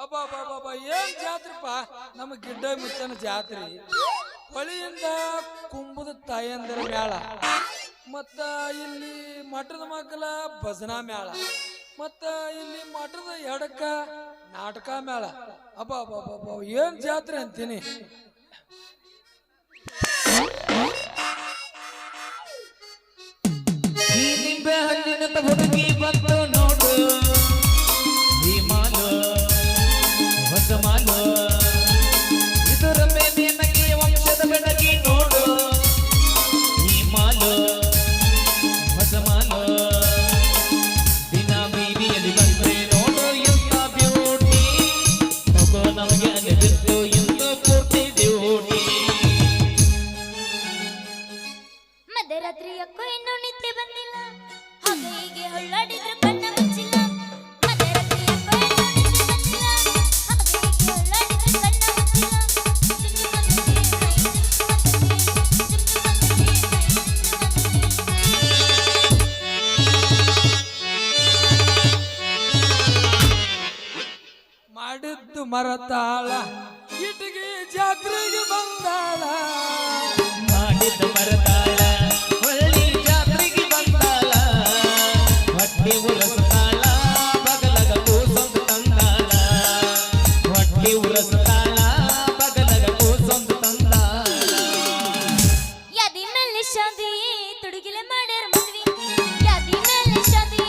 ಅಬ್ಬಬ್ಬಬ್ಬ ಏನ್ ಜಾತ್ರೆಪ್ಪ ನಮ್ಮ ಗಿಡ್ಡ ಮುತ್ತನ ಜಾತ್ರೆ. ಹೊಳಿಯಿಂದ ಕುಂಬದ ತಾಯಂದಿರ ಮೇಳ, ಮತ್ತ ಇಲ್ಲಿ ಮಠದ ಮಕ್ಕಳ ಭಜನಾ ಮೇಳ, ಮತ್ತ ಇಲ್ಲಿ ಮಠದ ಎಡಕ ನಾಟಕ ಮೇಳ. ಅಬ್ಬಬ್ಬಬ್ಬ ಏನ್ ಜಾತ್ರೆ ಅಂತೀನಿ. ಈ ನಿಂಬೆ ಹಣ್ಣಿನ ಹುಡುಗಿ ಬಂತು ನೋಡು, ಈ ಮಾಲು ಹೊಸ ಮಾಲು, ಇದರ ಮೇಲೆ ನಗೆ ವಂಶದ ಬೆಳಗಿ ನೋಡು, ಈ ಮಾಲು ಹೊಸ ಮಾಲು. ದಿನ ಬೀದಿಯಲ್ಲಿ ಬಂದ್ರೆ ನೋಡು ಎಂತ ಬ್ಯೂಟಿ, ಮಗು ನಮಗೆ ಅನಿಸಿತ್ತು ಎಂದು ಪೂರ್ತಿ ಡ್ಯೂಟಿ. ಮಧ್ಯರಾತ್ರಿ ಯಾಕೋ ಇನ್ನೂ ನಿದ್ದೆ ಬಂದಿಲ್ಲ, ಹಾಗೆ ಹೀಗೆ ಹೊಳ್ಳಾಡಿದ್ರು ಕಣ್ಣ ಮುಚ್ಚಿಲ್ಲ. ಮಧ್ಯರಾತ್ರಿ ಯಾಕೋ ಇನ್ನೂ ನಿದ್ದೆ ಬಂದಿಲ್ಲ, ಹಾಗೆ ಹೀಗೆ ಹೊಳ್ಳಾಡಿದ್ರು ಕಣ್ಣ ಮುಚ್ಚಿಲ್ಲ. ಮಾಡಿದ್ದು ಮರತಾಳ ಇಟಗಿ ಜಾತ್ರೆಗೆ ಬಂದಾಳ, ಮಾಡಿದ ಮರತಾಳ ಹೊಳ್ಳಿ ಜಾತ್ರೆಗೆ ಬಂದಾಳ, ಹೊಟ್ಟೆ ಉರಸ್ತಾಳ ಬಗಲಗ ಕೂಸೊಂದು ತಂದಾಳ, ಹೊಟ್ಟೆ ಉರಸ್ತಾಳ ಬಗಲಗ ಕೂಸೊಂದು ತಂದಾಳ. ಯಾದಿ ಮೇಲೆ ಶಾದಿ ತುಡುಗಿಲೆ ಮಾಡ್ಯಾರ ಮದ್ವಿ, ಯಾದಿ ಮೇಲೆ ಶಾದಿ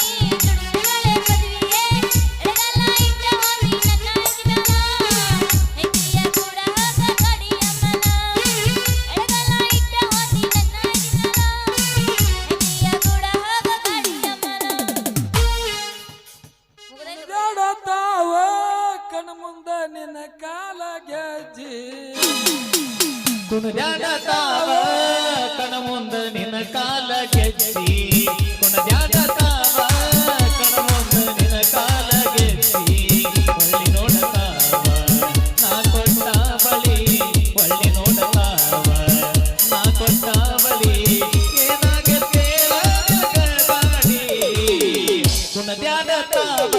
ತುಡುಗಿಲೆ ಮಾಡ್ಯಾರ ಮದ್ವಿ. ಎಡಗಲ ಇಟ್ಟ ಹೋಗಿ ನನ್ನ ಅಜ್ಜಿನ, ಹೆಂಡತಿಯ ಕೂಡ ಹೋಗ ಕಡಿಯಮ್ಮನ. ಎಡಗಲ ಇಟ್ಟ ಹೋಗಿ ನನ್ನ ಅಜ್ಜಿನ, ಹೆಂಡತಿಯ ಕೂಡ ಹೋಗ ಕಡಿಯಮ್ಮನ. ಮುಗಿದೈತು. ನೋಡತಾವ ಕಣ ಮುಂದ ನಿನ್ನ ಕಾಲ ಗೆಜ್ಜಿ, ಕುಣದ್ಯಾಡತಾವ ಕಣ ಮುಂದ ನಿನ್ನ ಕಾಲ ಗೆಜ್ಜಿ, ಕುಣದ್ಯಾಡತಾವ ಕಣ ಮುಂದ ನಿನ್ನ ಕಾಲ ಗೆಜ್ಜಿ. ಹೊಳ್ಳಿ ನೋಡತಾವ ನಾ ಕೊಟ್ಟ ಬಳಿ, ಹೊಳ್ಳಿ ನೋಡತಾವ ನಾ ಕೊಟ್ಟ ಬಳಿ, ಏನಾಗತ್ತೆ ಗಾಡಿ. ಕುಣದ್ಯಾಡತಾವ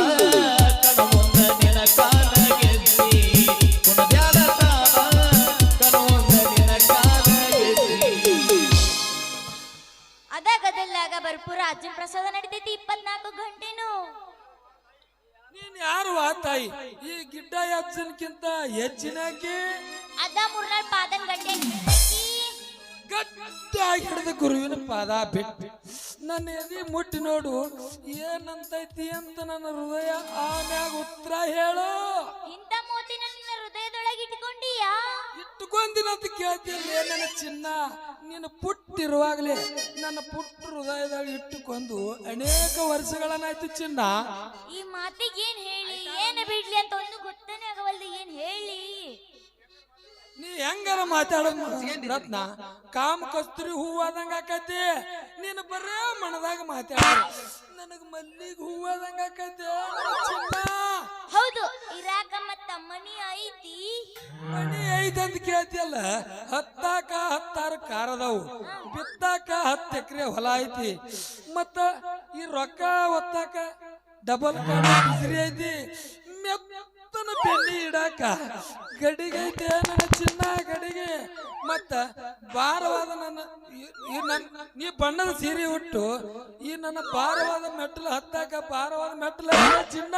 ಕಣ ಮುಂದ ನಿನ್ನ ಕಾಲ ಗೆಜ್ಜಿ, ಕುಣದ್ಯಾಡತಾವ ಕಣ ಮುಂದ ನಿನ್ನ ಕಾಲ ಗೆಜ್ಜಿ. ಅದಾಗದಲ್ಲಾಗ ಭರ್ಪೂರ ಅಜ್ಜನ ಪ್ರಸಾದ ನಡೀತೈತಿ 24 ಗಂಟೆನೂ. ನೀನ್ ಯಾರು ಆ ತಾಯಿ? ಈ ಗಿಡ್ಡ ಅಜ್ಜನ್ಕಿಂತ ಹೆಚ್ಚಿನಾಕಿ ಅದ ಮೂರ್ನಾಳ್ ಪಾದನ್ ಗಂಟೆ ಗಟ್ಟಾಗಿ ಹಿಡಿದ ಗುರುವಿನ ಪಾದ ಬಿಟ್ಟು ನನ್ನ ಎದಿ ಮುಟ್ಟಿ ನೋಡು ಏನಂತೈತಿ ಅಂತ ನನ್ನ ಹೃದಯ ಆಮ್ಯಾಗ ಉತ್ತರ ಹೇಳು. ಇಂಥ ಮೋತಿನ ನಿನ್ನ ಹೃದಯದೊಳಗೆ ಇಟ್ಕೊಂಡೀಯಾ? ಇಟ್ಟುಕೊಂದಿನಂತ ಕೇಳ್ತಿರ್ಲಿ ನನ್ನ ಚಿನ್ನ. ನೀನು ಪುಟ್ಟಿರುವಾಗಲೇ ನನ್ನ ಪುಟ್ಟ ಹೃದಯದಾಗ ಇಟ್ಟುಕೊಂಡು ಅನೇಕ ವರ್ಷಗಳನ್ನಾಯ್ತು ಚಿನ್ನ. ಈ ಮಾತಿಗೆ ಏನ್ ಹೇಳಿ ಏನ್ ಬಿಡ್ಲಿ ಅಂತ ಒಂದು ಗೊತ್ತನೇ ಆಗವಲ್ದು. ಏನ್ ಹೇಳಿ? ನೀ ಹೆಂಗಾರ ಮಾತಾಡೋದು ರತ್ನ, ಕಾಮ ಕಸ್ತೂರಿ ಹೂವಾದಂಗ ಆಕತಿ. ನೀನು ಬರೇ ಮನದಾಗ ಮಾತಾಡ, ನನಗ ಮಲ್ಲಿಗೆ ಹೂವಾದಂಗ ಆಕತಿ ಚಿನ್ನ. ಹೌದು, ಇರಾಕ ಮತ್ತ ಮನಿ ಐತಿ. ಮನಿ ಐದಂತ ಕೇಳ್ತಿಯಲ್ಲ, ಹತ್ತಾಕ 16 ಕಾರದವು, ಬಿತ್ತಾಕ 10 ಎಕರೆ ಹೊಲ ಐತಿ, ಮತ್ತ ಈ ರೊಕ್ಕ ಒತ್ತಾಕ ಡಬಲ್ ಬಿಸಿರಿ ಐತಿ, ಮೆತ್ತನ ಬೆನ್ನಿ ಇಡಾಕ ಗಡಿಗೆ ಐತೆ ನನ್ನ ಚಿನ್ನ ಗಡಿಗೆ. ಮತ್ತ ಭಾರವಾದ ನೀ ಬಣ್ಣದ ಸೀರೆ ಉಟ್ಟು ಈ ನನ್ನ ಭಾರವಾದ ಮೆಟ್ಟಲು ಹತ್ತಾಕ ಭಾರವಾದ ಮೆಟ್ಟಲು ಚಿನ್ನ.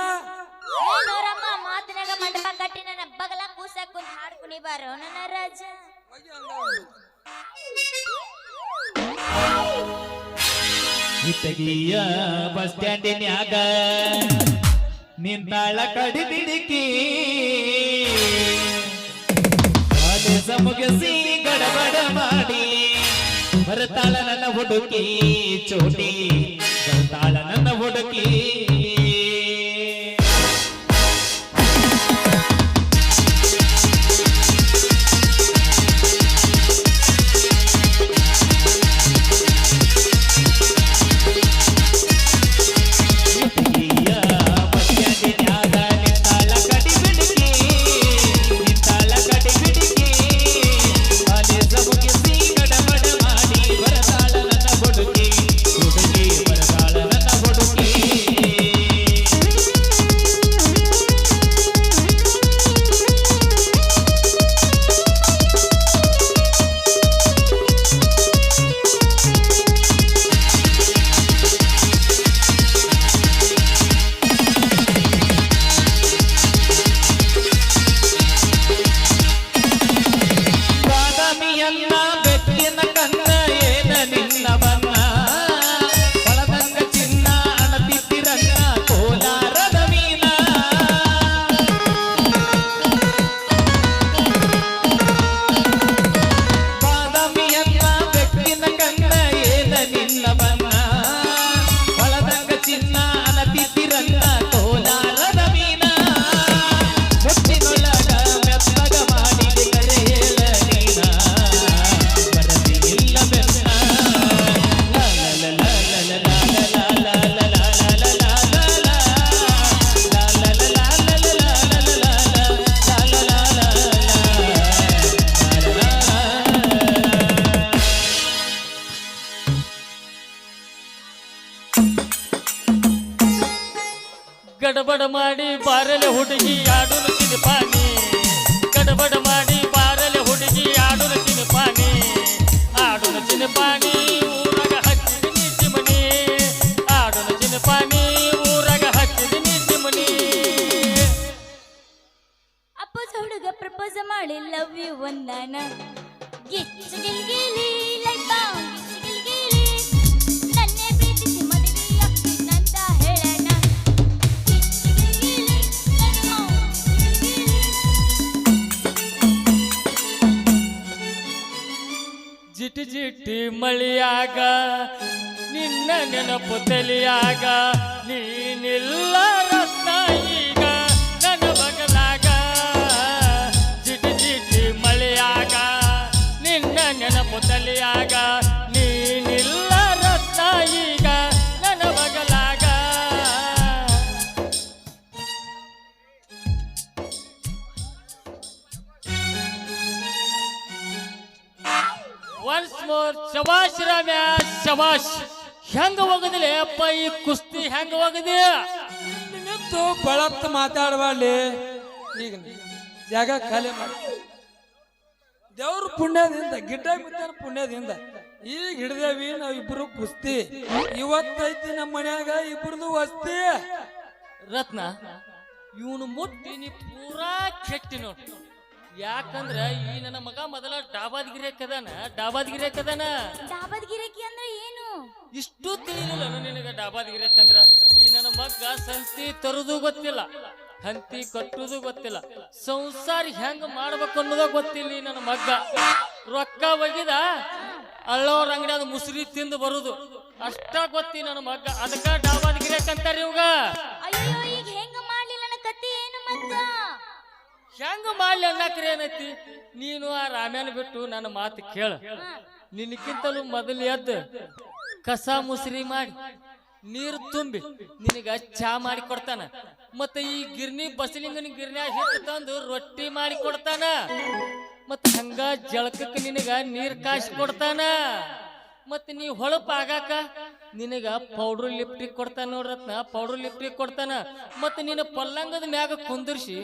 ನೋರಮ್ಮ ಮಾತಿನಾಗ ಮಂಟಪ ಕಟ್ಟಿ ನನ್ನ ಬಗಲ ಕೂಸಾಕ ಕುಂತ ಹಾಡು ಕುಣಿಬಾರೋ ನನ್ನ ರಾಜ. ಇಟಗಿಯ ಬಸ್ ಸ್ಟ್ಯಾಂಡಿನ್ಯಾಗ ನಿಂತಾಳ ಕಡಿ ಬಿಡಿಕಿ, ಕಾಲೇಜ ಮುಗಿಸಿ ಗಡಬಡ ಮಾಡಿ ಬರ್ತಾಳ ನನ್ನ ಹುಡುಕಿ ಚೋಟಿ, ಬರ್ತಾಳ ನನ್ನ ಹುಡುಕಿ. ಹುಡುಗಿ ಬರತಾಳ ನನ್ನ ಹುಡುಗಿ. ಗಡಬಡ ಮಾಡಿ ಬಾರಲೆ ಹುಡುಗಿ ಆಡುನ ತಿನ್ಪಾನಿ ಗಡಬಡ ಮಾಡಿ ಬಾರಲೆ ಹುಡುಗಿ ಆಡುನ ತಿನ್ಪಾನಿ ಆಡುನ ತಿನ್ಪಾನಿ ಊರಾಗ ಹಚ್ಚಿದ ನೀತಿ ಮನಿ ಆಡುನ ತಿನ್ಪಾನಿ ಊರಾಗ ಹಚ್ಚಿದ ನೀತಿ ಮನಿ ಅಪ್ಪೋಸ್ ಹುಡುಗ ಪ್ರಪೋಸ್ ಮಾಡಿ ಲವ್ ಯು ಒಂದಾನ ಗಿಚ್ಚು ಗಿಲ್ಗಿಲಿ ಲೈಟ್ ಬಾಂಬ್ ಗಿಚ್ಚು ಗಿಲ್ಗಿಲಿ ನನ್ನೇ ಪ್ರೀತಿಸಿ ಮದುವೆ ಆಗ್ತೀನಂತ ಹೇಳಣ ಗಿಚ್ಚು ಗಿಲ್ಗಿಲಿ ಲೈಟ್ ಬಾಂಬ್ ಜಿಟಿ ಜಿಟಿ ಮಳಿಯಾಗ ನಿನ್ನ ನೆನಪು ತಲಿಯಾಗ ನೀನಿಲ್ಲ ರತ್ನ ಈಗ ನನ್ನ ಬಗಲಾಗ ಜಿಟಿ ಜಿಟಿ ಮಳಿಯಾಗ ನಿನ್ನ ನೆನಪು ತಲಿಯಾಗ ನೀನಿಲ್ಲ ರತ್ನ ಈಗ ನನ್ನ ಬಗಲಾಗ ಒನ್ಸ್ ಮೋರ್ ಶಬಾಷ್ ರಾಮ್ಯ ಶಬಾಷ್ ಹೆಂಗ ಹೋಗದಿಲ್ಲ ಅಪ್ಪ ಈ ಕುಸ್ತಿ ಹೆಂಗ ಹೋಗದಿ ನಿಂತು ಬಳತ್ ಮಾತಾಡಬಾರ್ಲಿ ಈಗ ಜಾಗ ಖಾಲಿ ಮಾಡಿ ದೇವ್ರ ಪುಣ್ಯದಿಂದ ಗಿಡ್ಡ ಬಿದ್ದಾರ ಪುಣ್ಯದಿಂದ ಈಗ ಹಿಡ್ದೇವಿ ನಾವಿಬ್ರು ಕುಸ್ತಿ ಇವತ್ತೈತಿ ನಮ್ಮ ಮನ್ಯಾಗ ಇಬ್ರದು ವಸ್ತಿ ರತ್ನ ಇವನು ಮುಟ್ಟಿ ನೀ ಪೂರಾ ಕೆಟ್ಟಿ ನೋಡ್ ಯಾಕಂದ್ರ ಈ ನನ್ನ ಮಗ ಮೊದಲ ಡಾಬಾದ್ಗಿರೇಕ್ ಅದಾನ ದಾಬದ್ ಗಿರಕಿ ಅಂದ್ರೆ ಏನು ಇಷ್ಟು ತಿಳಿಲಿಲ್ಲ ನಿನಗ ಡಾಬಾದ್ಗಿರೇಕಂದ್ರ ಈ ನನ್ನ ಮಗ ಸಂತಿ ತರುದು ಗೊತ್ತಿಲ್ಲ ಹಂತಿ ಕಟ್ಟುದು ಗೊತ್ತಿಲ್ಲ ಸಂಸಾರ ಹೆಂಗ ಮಾಡ್ಬೇಕು ಅನ್ನೋದ ಗೊತ್ತಿಲ್ಲ ಈ ನನ್ನ ಮಗ್ಗ ರೊಕ್ಕ ಒಗಿದ ಅಳ್ಳೋರ್ ಅಂಗಡಿಯಾಗ ಮುಸುರಿ ತಿಂದು ಬರುದು ಅಷ್ಟ ಗೊತ್ತಿ ನನ್ನ ಮಗ್ಗ ಅದಕ್ಕ ಡಾಬಾದ್ಗಿರೇಕಂತಾರ ಇವಾಗ ಅಯ್ಯೋ ಈಗ ಹೆಂಗ ಮಾಡ್ಲಿಲ್ಲ ನನ್ನ ಕತ್ತಿ ಏನು ಮತ್ತ ಹೆಂಗ ಮಾಡ್ಲಿ ಅನ್ನಕ್ರಿ ಏನೈತಿ ನೀನು ಆ ರಾಮ್ಯಾನ ಬಿಟ್ಟು ನನ್ನ ಮಾತು ಕೇಳ ನಿನಕ್ಕಿಂತಲೂ ಮೊದಲು ಎದ್ದು ಕಸ ಮುಸ್ರಿ ಮಾಡಿ ನೀರು ತುಂಬಿ ನಿನಗ ಚಾ ಮಾಡಿ ಕೊಡ್ತಾನ ಮತ್ತೆ ಈ ಗಿರ್ನಿ ಬಸಲಿಂಗನ ಗಿರ್ನ್ಯಾಗ ಹಿಟ್ಟು ತಂದು ರೊಟ್ಟಿ ಮಾಡಿ ಕೊಡ್ತಾನ ಮತ್ತ ಹಂಗ ಜಳಕಕ್ಕೆ ನಿನಗ ನೀರ್ ಕಾಸಿ ಕೊಡ್ತಾನ ಮತ್ತ ನೀ ಹೊಳಪ ಆಗಾಕ ನಿನಗ ಪೌಡ್ರ್ ಲಿಪ್ಟಿಕ್ ಕೊಡ್ತಾನ ನೋಡ್ರತ್ನ ಪೌಡ್ರ್ ಲಿಪ್ಟಿಕ್ ಕೊಡ್ತಾನ ಮತ್ತ ನಿನ್ನ ಪಲ್ಲಂಗದ ಮ್ಯಾಗ ಕುಂದರ್ಸಿ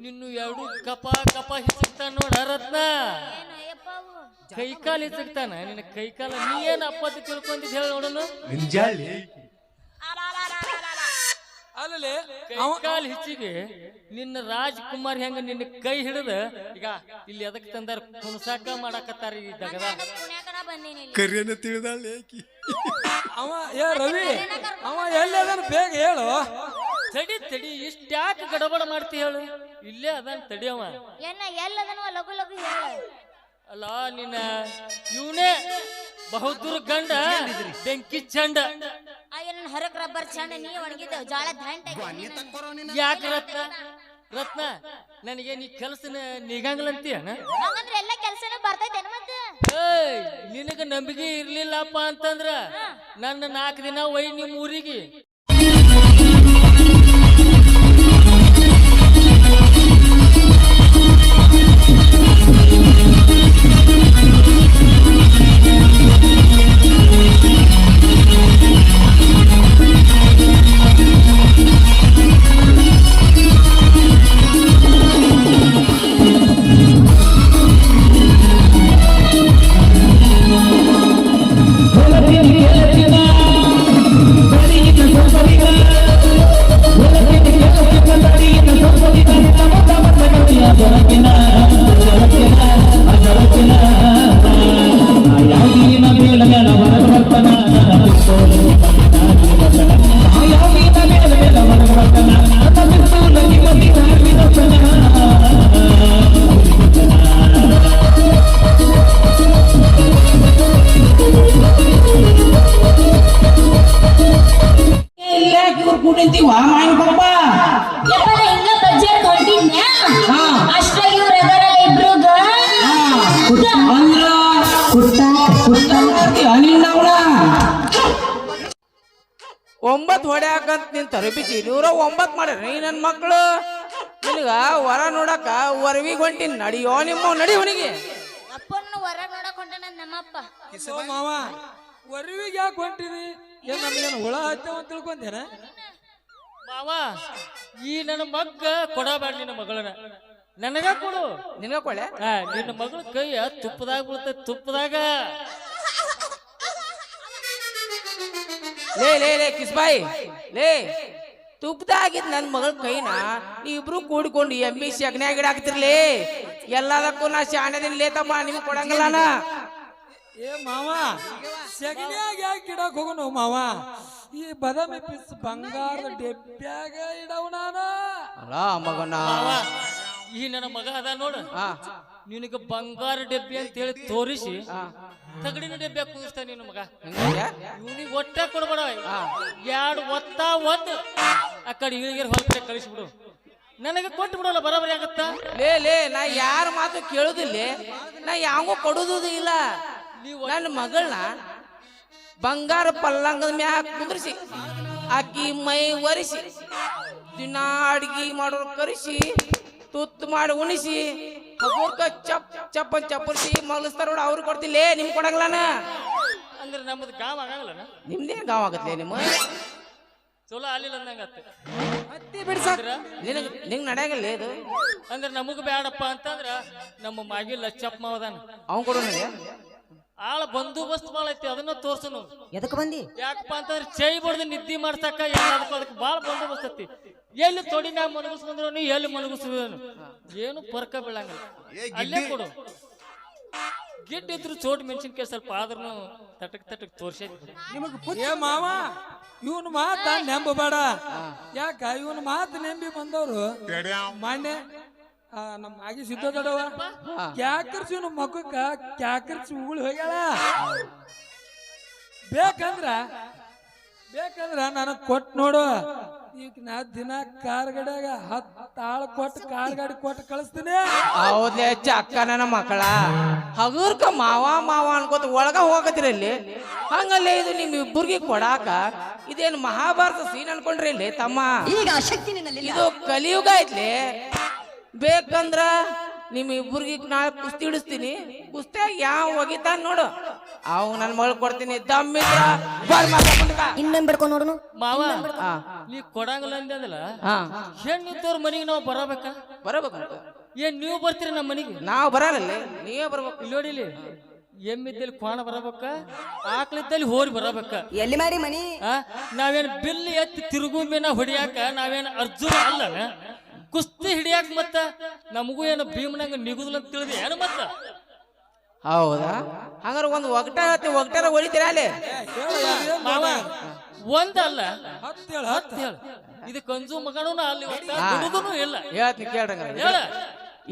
ನಿನ್ನು ಎರಡು ಕಪ ಕಪ ಹಿಚ್ತಾನ ನೋಡ ರತ್ನ ಏನು ಅಯ್ಯಪ್ಪ ಅವು ಕೈಕಾಲು ಹಿಚ್ತಾನ ನಿನ್ನ ಕೈಕಾಲ ನೀ ಏನ್ ಅಪ್ಪತ್ತು ತಿಳ್ಕೊಂಡಿದ್ ಹೇಳ ನೋಡನು ಅಲ್ಲೇ ಕೈಕಾಲ್ ಹಿಚ್ಚಿಗೆ ನಿನ್ನ ರಾಜ್ಕುಮಾರ್ ಹೆಂಗ ನಿನ್ನ ಕೈ ಹಿಡಿದ ಈಗ ಇಲ್ಲಿ ಎದಕ್ ತಂದಾರ ಕುಣಸಾಕ ಮಾಡಾಕತ್ತಾರ ಈ ದಗದ ಪುಣ್ಯಾಕನ ಬಂದೀನಿ ಇಲ್ಲಿ ಕರಿಯನ್ನ ತಿಳಿದಾಳ ಏಕಿ ಅವ ಏ ರವಿ ಅವ ಎಲ್ಲದನ್ ಬೇಗ ಹೇಳು ತಡಿ ತಡಿ ಇಷ್ಟ್ಯಾಕೆ ಗಡಬಡ ಮಾಡ್ತಿ ಹೇಳು ಇಲ್ಲೇ ಅದಾನ ತಡಿ ಅವ ಏನ ಎಲ್ಲದನು ಲಗು ಲಗು ಹೇಳ ಅಲ್ಲ ನಿನ್ನ ಇವನೇ ಬಹುದೂರ್ ಗಂಡ ಬೆಂಕಿ ಚಂಡ ಅಯ್ಯ ನನ್ನ ಹರಕ್ ರಬ್ಬರ್ ಚಂಡ ನೀ ಒಣಗಿದ್ದ ಜಾಳ ದಂಟ ಯಾಕೆ ರತ್ನ ರತ್ನ ನನಗೆ ನೀ ಕೆಲಸನ ನೀಗಂಗ್ಲಂತೀಯನ ಹಂಗಂದ್ರೆ ಎಲ್ಲ ಕೆಲ್ಸನೂ ಬರ್ತೈತೇನ ಮತ್ತೆ ಏಯ್ ನಿನಗ ನಂಬಿಕೆ ಇರ್ಲಿಲ್ಲಪ್ಪ ಅಂತಂದ್ರ ನನ್ನ 4 ದಿನ ಒಯ್ ನಿಮ್ ಊರಿಗೆ ಒಂಬತ್ತು ಹೊಡ್ಯಾಕಂತ ನಿನ್ ತರಬಿಸಿ 109 ಮಾಡ್ರಿ ನನ್ನ ಮಕ್ಕಳು ನಿನಗ ವರ ನೋಡಕ ವರವಿಗೆ ಹೊಂಟಿನ್ ನಡಿಯೋ ನಿಮ್ಮ ನಡಿ ಅವನಿಗೆ ಅಪ್ಪನ ಹೊರ ನೋಡಕ್ ಹೊಂಟ ನಮ್ಮಪ್ಪ ಮಾವ ವರವಿಗೆ ಯಾಕೆ ಹೊಂಟಿದಿ ಏನ್ ನಮ್ಗೇನು ಹುಳ ಹತ್ತವ ಅಂತ ತಿಳ್ಕೊಂತೇನ ಮಾವ ಈ ನನ್ನ ಮಗ್ಗ ಕೊಡಬೇಡ ನಿನ್ನ ಮಗಳನ್ನ ನನಗ ಕೊಡು. ನಿನಗ ಕೊಳ್ಳೆ ನಿನ್ನ ಮಗಳ ಕೈಯ ತುಪ್ಪದಾಗ ಬೀಳ್ತೈತಿ ತುಪ್ಪದಾಗ. ಲೇ ಲೇ ಲೇ ಕಿಸ್ಬಾಯಿ ಲೇ ತುಪ್ಪದಾಗಿದ್ ನನ್ ಮಗಳ ಕೈನ ನೀವಿಬ್ರು ಕೂಡಿಕೊಂಡು ಎಮ್ಮಿ ಶಗ್ನ್ಯಾಗ ಗಿಡಾಕ್ತಿರ್ಲಿ. ಎಲ್ಲದಕ್ಕೂ ನಾ ಶಾಣದಿನ ಲೇತಮ್ಮ ನಿಮ್ಗೆ ಕೊಡಂಗಿಲ್ಲ ನಾ. ಏ ಮಾವ ಸೆಗಣಿಯಾಗ ಯಾಕೆ ಇಡಕ್ ಹೋಗೋನು ಮಾವ? ಈ ಬದಾಮಿ ಪಿಸ್ ಬಂಗಾರದ ಡೆಬ್ಬ್ಯಾಗ ಇಡವ್ ನಾನ. ಅಲ್ಲ ಮಗನ ಮಾವ ಈ ನನ್ನ ಮಗ ಅದ ನೋಡು, ನಿನಗ ಬಂಗಾರ ಡಬ್ಬಿ ಅಂತ ಹೇಳಿ ತೋರಿಸಿ ತಗಡಿನ ಡಬ್ಬಿ ಕುದಿಸ್ತಾ ನಿನ್ನ ಮಗ. ಇವನಿಗೆ ಒಟ್ಟೆ ಕೊಡ್ಬೇಡ, ಎರಡು ಒತ್ತ ಒದ್ದು ಆ ಕಡೆ ಇಳಿಗೆರೆ ಹೊಲಕಡೆ ಕಳಿಸ್ಬಿಡು. ನನಗೆ ಕೊಟ್ಟು ಬಿಡೋಲ್ಲ ಬರೋಬರಿ ಆಗತ್ತ. ಲೇ ಲೇ ನಾ ಯಾರ ಮಾತು ಕೇಳುದಿಲ್ಲ, ನಾ ಯಾವೂ ಕೊಡುದು ಇಲ್ಲ. ನನ್ನ ಮಗಳನ್ನ ಬಂಗಾರ ಪಲ್ಲಂಗದ ಮ್ಯಾಗ ಕುಂದ್ರಿಸಿ ಆಕಿ ಮೈ ಒರೆಸಿ ದಿನ ಅಡ್ಗಿ ಮಾಡೋರು ಕರೆಸಿ ತುತ್ತು ಮಾಡಿ ಉಣಿಸಿ ಹಗುರ್ಕ ಚಪ್ ಚಪ್ಪ ಚಪ್ಪರಿಸಿ ಮಲಸ್ತಾರ ನೋಡ ಅವ್ರಿಗೆ ಕೊಡ್ತಿಲ್ಲ. ನಿಮ್ಗೆ ಕೊಡಂಗಿಲ್ಲ. ಅಂದ್ರೆ ನಮ್ಮದು ಗಾವ್ ಆಗಲ್ಲ, ನಿಮ್ದೇನ್ ಗಾವ್ ಆಗತ್ಲೆ ನಿಮ್ಮ ಚಲೋ ಆಲಿಲ್ಲ ಅಂದಂಗತ್ತೆ. ನಿಂಗ್ ನಡೆಯಂಗಿಲ್ಲ ಇದು. ಅಂದ್ರೆ ನಮಗ್ ಬೇಡಪ್ಪ ಅಂತಂದ್ರ ನಮ್ಮ ಮಾಗಿ ಲಚ್ಚಪ್ಪ ಮಾವದಾನ ಅವ್ನ್ ಕೊಡು ನನಗೆ. ಆಳ ಬಂದೋಬಸ್ತ್ ಬಾಳ ಐತಿ, ಅದನ್ನ ತೋರ್ಸನು. ಎದಕ್ ಬಂದಿ? ಯಾಕಪ್ಪ ಅಂತಂದ್ರೆ ಚೈ ಬಡ್ದು ನಿದ್ದಿ ಮಾಡ್ಸಕ್ಕ ಎಲ್ಲದಕ್ಕೂ ಅದಕ್ಕೆ ಬಾಳ ಬಂದೋಬಸ್ತ್ ಐತಿ. ಎಲ್ಲಿ ತೊಡಿನಾಗ ಮನಗಿಸ್ಕೊಂಡ್ರು ಎಲ್ಲಿ ಮನಗಿಸ್ರು ಏನು ಪರ್ಕ ಬೀಳಂಗಿಲ್ಲ. ಅಲ್ಲೇ ಕೊಡು. ಗಿಡ್ಡಿದ್ರು ಚೋಟ್ ಮೆಣಸಿನ್ಕಾಯಿ ಸ್ವಲ್ಪ ಆದ್ರೂ ತಟಕ್ ತೋರ್ಸೈತಿ. ಏ ಮಾವ ಇವನ್ ಮಾತ ನೆಂಬಬೇಡ. ಯಾಕ ಇವನ್ ಮಾತು ನೆಂಬಿ ಬಂದವ್ರು ಮಾನ್ಯ ನಮ್ಮ ಆಗಿ ಸಿದ್ದೋದಡವ ಕ್ಯಾಕರ್ಸಿ ಇವನು ಮಕ್ಕಕ್ಕ ಕ್ಯಾಕರ್ಸಿ ಉಗುಳಿ ಹೋಗ್ಯಾಳ. ಬೇಕಂದ್ರ ನನಗ್ ಕೊಟ್ ನೋಡು. ಈಗ ನಾ ದಿನ ಕಾರ್ ಗಡ್ಯಾಗ 10 ಆಳು ಕೊಟ್ಟು ಕಾರ್ ಗಾಡಿ ಕೊಟ್ಟು ಕಳಿಸ್ತೀನಿ. ಹೌದ್ಲೆ ಅಕ್ಕ ನನ್ನ ಮಕ್ಕಳ ಹಗುರ್ಕ ಮಾವ ಮಾವ ಅನ್ಕೋತ ಒಳಗ ಹೋಗತಿರಲ್ಲಿ. ಹಂಗಲ್ಲೇ ಇದು ನಿಮ್ ಇಬ್ಬರಿಗೆ ಕೊಡಾಕ ಇದೇನು ಮಹಾಭಾರತ ಸೀನ್ ಅನ್ಕೊಂಡ್ರಿ ಇಲ್ಲಿ ತಮ್ಮ? ಈಗ ಶಕ್ತಿ ನಿನ್ನಲ್ಲಿ ಇದು ಕಲಿಯುಗ ಐತ್ಲಿ. ಬೇಕಂದ್ರ ನಿಮ್ ಇಬ್ಬರಿಗೆ ನಾಳೆ ಕುಸ್ತಿ ಹಿಡಿಸ್ತೀನಿ. ಕುಸ್ತಿಯಾಗ ಯಾವ ಒಗಿತಾನ ನೋಡು ಅವ್ ನನ್ ಮಗಳು ಕೊಡ್ತೀನಿ. ದಮ್ಮಿದ್ರ ಇನ್ನೊಂದ್ ಬಿಡ್ಕೊಂಡ್ ನೋಡುನು ಮಾವ ನೀ ಕೊಡಂಗಿಲ್ಲ ಅಂದಲ್ಲ, ಹೆಣ್ಣಿದ್ದವ್ರ ಮನೆಗೆ ನಾವು ಬರಬೇಕ? ಬರಬೇಕು. ಏನ್ ನೀವು ಬರ್ತೀರಿ ನಮ್ಮ ಮನೆಗೆ? ನಾವು ಬರಲ್ಲ, ನೀವೇ ಬರ್ಬೇಕು. ಇಲ್ಲಿ ನೋಡಿಲಿ, ಎಮ್ಮಿದ್ದಲ್ಲಿ ಕ್ವಾಣ ಬರಬೇಕ, ಆಕಳಿದ್ದಲ್ಲಿ ಹೋರಿ ಬರಬೇಕ. ಎಲ್ಲಿ ಮಾಡಿ ಮನಿ? ನಾವೇನ್ ಬಿಲ್ ಎತ್ತಿ ತಿರುಗುಮಿನ ಹೊಡಿಯಾಕ ನಾವೇನ್ ಅರ್ಜುನ ಅಲ್ಲ, ಕುಸ್ತಿ ಹಿಡಿಯಾಕ. ಮತ್ತ ನಮಗೂ ಏನು ಭೀಮನಂಗ ನಿಗುದಿಲ್ಲ ಅಂತ ತಿಳಿದಿ ಏನು ಮತ್ತ? ಹೌದಾ? ಹಂಗಾರ ಒಂದು ಒಗಟಾರ ಹೊಡಿತೀರ ಅಲ್ಲಿ? ಮಾವ ಒಂದಲ್ಲ 10 ಹೇಳು. ಇದು ಕಂಜು ಮಗನೂ ಅಲ್ಲಿ ಹುಡುಗನೂ ಇಲ್ಲ. ಹೇಳ್ತೀನಿ ಕೇಳ್ರಂಗ. ಹೇಳ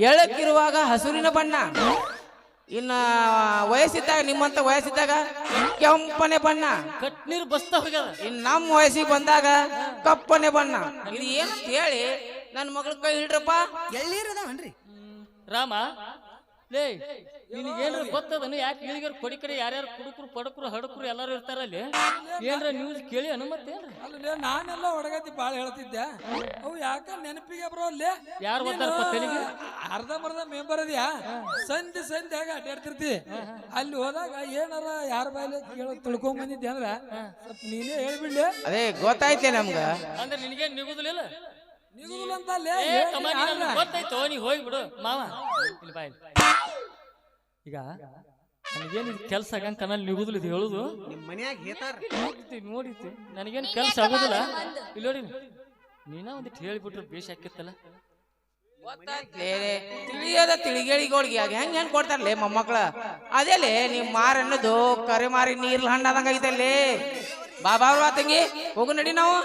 ಎಳಕ್ಕಿರುವಾಗ ಹಸುರಿನ ಬಣ್ಣ, ಇನ್ನ ವಯಸ್ಸಿದ್ದಾಗ ನಿಮ್ಮಂತ ವಯಸ್ಸಿದ್ದಾಗ ಕೆಂಪನೆ ಬಣ್ಣ, ಕಟ್ ನೀರು ಬಸ್ತಾ ಹೋಗ್ಯದ. ಇನ್ ನಮ್ಮ ವಯಸ್ಸಿಗೆ ಬಂದಾಗ ಕಪ್ಪನೆ ಬಣ್ಣ. ಇದು ಏನು ಹೇಳಿ ನನ್ನ ಮಗಳ ಕೈ ಹಿಡ್ರಪ್ಪ. ಎಳ್ಳೀರದವನ್ರಿ ರಾಮ ಲೇ ನಿನಗೇನ್ರ ಗೊತ್ತದನು? ಯಾಕೆ ಇಳಿಗರ್ ಕೊಡಿ ಕಡೆ ಯಾರ್ಯಾರು ಕುಡುಕರು ಪಡಕರು ಹಡಕರು ಎಲ್ಲಾರು ಇರ್ತಾರಲ್ಲಿ. ಏನ್ರ ನ್ಯೂಸ್ ಕೇಳಿ ಅನುಮತಿ? ಅಲ್ಲೇ ನಾನೆಲ್ಲ ಹೊಡಗತಿ ಬಾಳ ಹೇಳ್ತಿದ್ದೆ. ಅವು ಯಾಕ ನೆನಪಿಗೆ ಬರೋ ಅಲ್ಲೇ ಯಾರು ಗೊತ್ತಾರಪ್ಪ ತೆಲಿಗೆ? ಅರ್ಧಂಬರ್ಧ ಮೆಂಬರ್ ಅದೆಯಾ? ಸಂಧ್ಯಾಗ ಅಡ್ಡಾಡ್ತಿರ್ತಿ. ಅಲ್ಲಿ ಹೋದಾಗ ಏನಾರ ಯಾರ ಬಾಯಲ್ಲಿ ಕೇಳೋ ತಿಳ್ಕೊಂಡ್ ಬಂದಿದ್ದೆ ಅಂದ್ರ ಸ್ವಲ್ಪ ನೀನೇ ಹೇಳ್ಬಿಡ್ಲಿ. ಅದೇ ಗೊತ್ತಾಯ್ತೆ ನಮ್ಗ. ಅಂದ್ರೆ ನಿನಗೆ ನಿಗುದಿಲ್ಲ ನಿಗುದಿಲ್ಲ ಅಂತ ಗೊತ್ತಾಯ್ತು. ನೀ ಹೋಗ್ಬಿಡು ಮಾವ. ಇಲ್ಲಿ ಬಾ. ಈಗ ನನಗೇನು ಕೆಲಸ ಆಗಂಗ ಕಣ್ಣಲ್ಲಿ ನಿಗುದಿಲ್ಲ ಇದು ಹೇಳುದು. ನಿಮ್ ಮನ್ಯಾಗ ಹೇಳ್ತಾರ ನೋಡಿತಿ ನನಗೇನು ಕೆಲಸ ಆಗೋದಿಲ್ಲ. ಇಲ್ಲಿ ನೋಡಿ ನೀನ ಒಂದಿಟ್ಟು ಹೇಳಿಬಿಟ್ರೆ ಬೇಷ್ ಹಾಕಿತ್ತಲ್ಲ. ತಿಳಿಯದ ತಿಳಿಗಳಿಗೋಳಿಗೆ ಹೆಂಗ್ ಹೆಂಗ್ ಕೊಡ್ತಾರಲ್ಲೇ ಮೊಮ್ಮಕ್ಳ. ಅದೇಲೆ ನಿಮ್ ಮಾರ ಅನ್ನೋದು ಕರೆ ಮಾರಿ ನೀರ್ಲ ಹಣ್ಣಾದಂಗ ಐತಲ್ಲಿ. ಬಾಬಾ ತಂಗಿ ಹೋಗು ನಡಿ ನಾವು.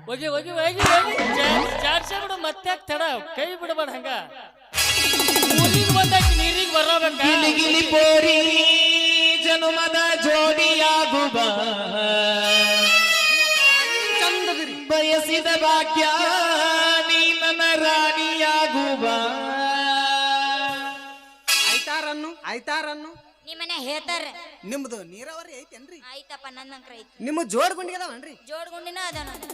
ಹೋಗಿ ಹೋಗಿ ಹೋಗಿ ಜಾಡ್ಸೇ ಬಿಡು. ಮತ್ತೆ ತಡ ಕೈ ಬಿಡಬೇಡ. ಹಂಗ ಊರಿಗೆ ಬಂದಾಕಿ ನೀರಿಗೆ ಬರಬೇಕ. ಜನುಮದ ಜೋಡಿಯಾಗುವ ಬಯಸಿದ ಭಾಗ್ಯ ನೀ ನನ್ನ ರಾಣಿಯಾಗುವ. ಆಯ್ತಾರನ್ನು ನಿಮ್ಮನೆ ಹೇಳ್ತಾರ. ನಿಮ್ದು ನೀರಾವರಿ ಐತೇನ್ರಿ? ಆಯ್ತಪ್ಪ, ನನ್ನಂಕ್ರ ಐತಿ. ನಿಮ್ಮ ಜೋಡ್ ಗುಂಡಿಗೆ ಅದಾವನ್ರಿ? ಜೋಡ್ಗುಂಡಿನ ಅದ ನಾನು.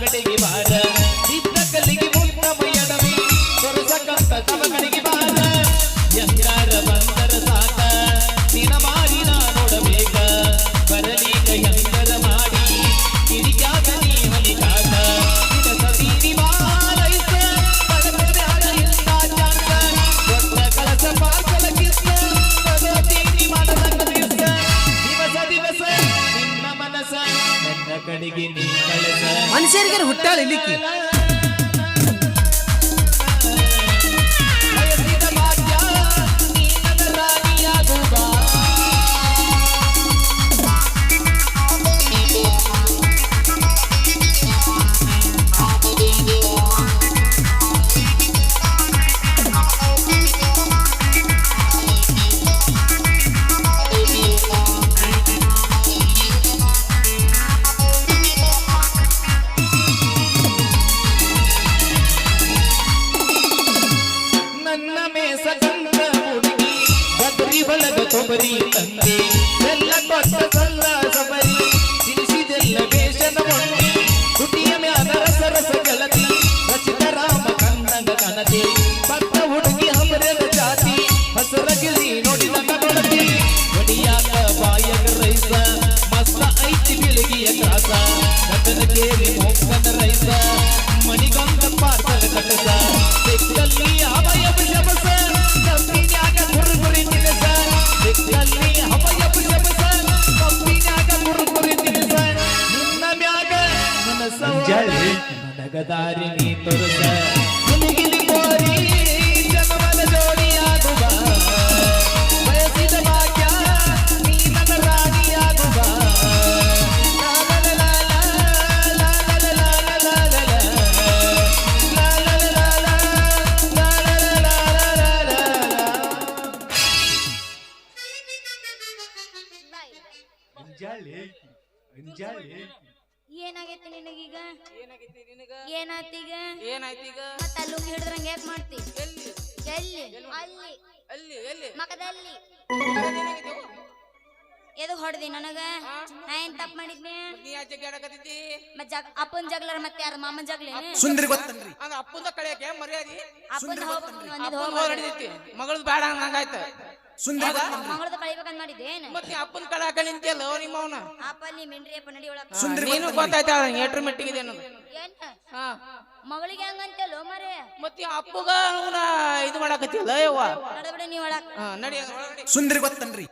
ಕಡೆಗೆ ಬಾರ ಇದ್ದ ಕಲ್ಲಿಗೆ ಮುತ್ತಮ ಎಡವಿ ತೊರಸಕಂತ ತವ ಕಡೆಗೆ ಬಾರ ಹೆಂಗಾರ ಬಂದರ ಸಾಕ ನಿನ ಮಾರಿ ನಾ ನೋಡಬೇಕ ಬರಲೀಗ ಹೆಂಗರ ಮಾಡಿ ಕಿರಿಕ್ಯಾಗ ನೀ ಹೊಲಿಕಾಕ ನಿನ ಸದೀನಿ ಮಾಲೈಸ ಬಡಬಡ ಇಲ್ಲ ಜಾಂತ ಒಟ್ಟ ಕಳಸ ಪಾರ್ಸಲ ಕಿತ್ತ ಸದೋತೀನಿ ಮನದಂಗ ದಿವಸ ದಿವಸ ದಿವಸ ನಿನ್ನ ಮನಸ ನನ್ನ ಕಡೆಗೆ ನೀ ಕಳಸ ಮನುಷ್ಯರಿಗೆ ಹುಟ್ಟಾಳ ಇಲ್ಲಿಕ್ಕಿ ಬಯಸಿದ ಭಾಗ್ಯ ನೀ ನನ್ನ ರಾಣಿಯಾಗುವ ನನ್ನ ಮೇಸಗಂಧ ಹುಡುಗಿ ಬದ್ರಿ ಬಲಗ ಕೊಬರಿ ತಂದೆ ಎಲ್ಲ ಕೊಟ್ಟ ಸಲ್ಲ ಸಬರಿ ತಿನಿಸಿದೆಲ್ಲ ಬೇಷದ ಮೊಂಡಿ ತುಟಿಯ ಮ್ಯಾಲ ರಸ ರಸ ಗೆಳತಿ ರಚಿತ ರಾಮ ಕನ್ನಡ ಕನತೆ ಭಕ್ತ ಹುಡುಗಿ ಹಮರದ ಜಾತಿ ಹಸರ ಗಿಳಿ ನೋಡಿ ನನ್ನ ಕೊಳತಿ ಒಡಿಯಾಕ ಬಾಯಗ ರೈಸ ಮಸ್ತ ಐತಿ ಬಿಳಿಗಿಯ ಕ್ರಾಸ ಕಟನ ಕೇರಿ ಮೊಕ್ಕನ ರೈಸ ಮಣಿಗೊಂದ ಪಾರ್ಸಲ ಕಟಸ ಸಿಕ್ಕಲ್ಲಿ ಹವಯಬ ಶಬಸ ಕಂಪಿನ್ಯಾಗ ಗುರುಗುರಿ ತಿನಸ ಸಿಕ್ಕಲ್ಲಿ ಹವಯಬ ಶಬಸ ಕಂಪಿನ್ಯಾಗ ಗುರುಗುರಿ ತಿನಸ ನಿನ್ನ ಮ್ಯಾಗ ಮನಸ ನನಗದಾರಿ ನೀ ತೋರಸ ಗಿಲಿಗಿಲಿ ಕೋರಿ ಜನಮನ ಜೋಡಿಯಾಗುವ ಬಯಸಿದ ಭಾಗ್ಯ ನೀ ನನ್ನ ರಾಣಿಯಾಗುವ ಲಾ ಲಾ ಲಾ ಲಾ ಲಾ ಲಾ ಲಾ ಲಾ ಲಾ ಲಾ ಏನಾಗೈತಿ ನಿನಗೀಗ ಏನಾಗೈತಿ ನಿನಗ ಏನಾತೀಗ ಏನಾಯ್ತೀಗ ಮತ್ತ ಲುಂಗಿ ಹಿಡಿದ್ರಂಗ ಯಾಕೆ ಮಾಡ್ತಿ ಎಲ್ಲಿ ಎಲ್ಲಿ ಅಲ್ಲಿ ಅಲ್ಲಿ ಎಲ್ಲಿ ಮಕದಲ್ಲಿ ಏನಾಗೈತಿ ಎದು ಹೊಡೆದಿ ನನಗ ನಾ ಏನ್ ತಪ್ಪ ಮಾಡಿದ್ನಿ ನೀ ಯಾಕೆ ಜಗ್ಗಾಡಕತ್ತಿದ್ದಿ ಮತ್ ಅಪ್ಪನ್ ಜಗ್ಲರ ಮತ್ತೆ ಯಾರ ಮಾಮನ್ ಜಗ್ಲೇನೆ ಸುಂದ್ರಿ ಗೊತ್ತನ್ರಿ ಅಂದ ಅಪ್ಪಂದ ಕಳೆಯಕ್ಕೆ ಮರ್ಯಾದಿ ಅಪ್ಪನ್ ಅಪ್ಪಂದ ಹೋಗಿ ನಡೀತಿ ಮಗಳದ್ ಬೇಡ ಹಂಗಾಯ್ತ ಸುಂದ್ರಿ ಗೊತ್ತನ್ರಿ ಮಂಗಳದ ಕಳಿಬೇಕಂತ ಮಾಡಿದ್ದೇನ್ ಮತ್ತೆ ಅಪ್ಪನ ಕಳಾಕ ನಿಂತಿಯಲ್ಲ ನಿಮ್ಮ ಅವನ ಅಪ್ಪ ಅಲ್ಲಿ ಮಿಂಡ್ರಿ ಅಪ್ಪ ನಡಿ ಒಳಗ ಸುಂದ್ರಿ ನೀನು ಗೊತ್ತಾಯ್ತ ಎಟ್ರ ಮೆಟ್ಟಿಗಿದೆ ಅನ್ನೋದು ಏನ್ ಹಾ ಮಗಳಿಗೆ ಹಂಗಂತಲ್ಲೋ ಮರೆ ಮತ್ತೆ ಅಪ್ಪಗ ಅವನ ಇದು ಮಾಡಾಕತ್ತಿಲ್ಲ ಯವ್ವ ನಡಬಡ ನೀ ಒಳಗ ಹಾ ನಡಿ ಒಳಗಡೆ ಸುಂದ್ರಿ ಗೊತ್ತನ್ರಿ